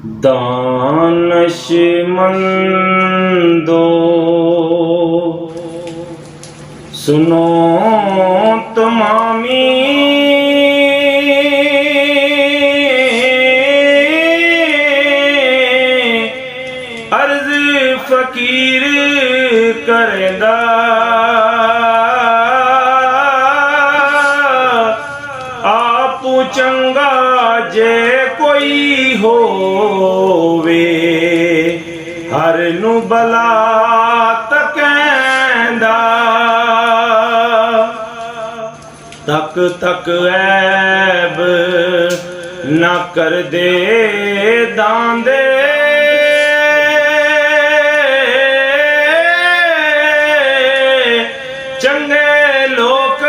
दानशमंदो सुनो तमामी अर्ज फकीर करदा आप चंगा जे कोई होवे हर नू भला तकैंदा तक तक ऐब ना कर दे दांदे चंगे लोक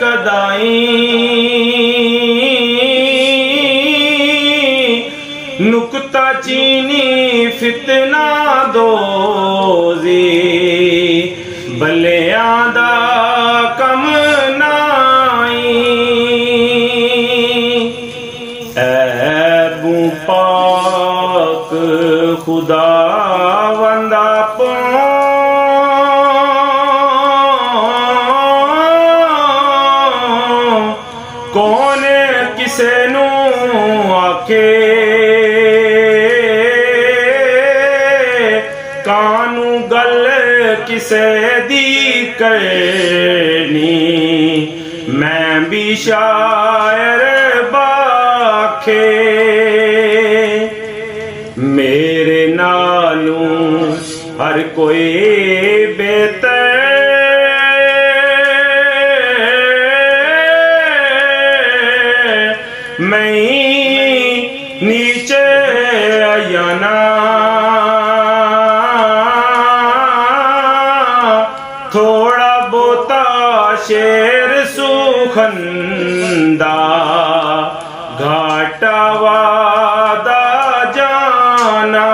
कदाई नुकता चीनी फितना दोजी भलियां दा कम नाई ऐबू पाक खुदा वंदा कौन किसे नू आखे कानू गल किसे दी करनी मैं भी शायर बाखे मेरे नालू हर कोई बेहतर मैं नीचे आयाना थोड़ा बोता शेर सुखंदा घाटा वादा जाना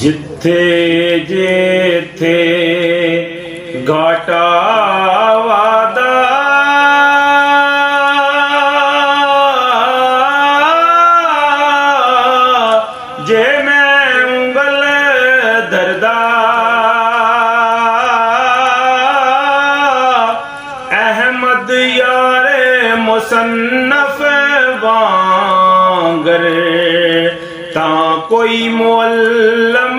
जिथे जेथे घाटा वादा जे मैं उंगल दरदा अहमद यारे मुसन्नफ वांगर ता कोई मुअल्लम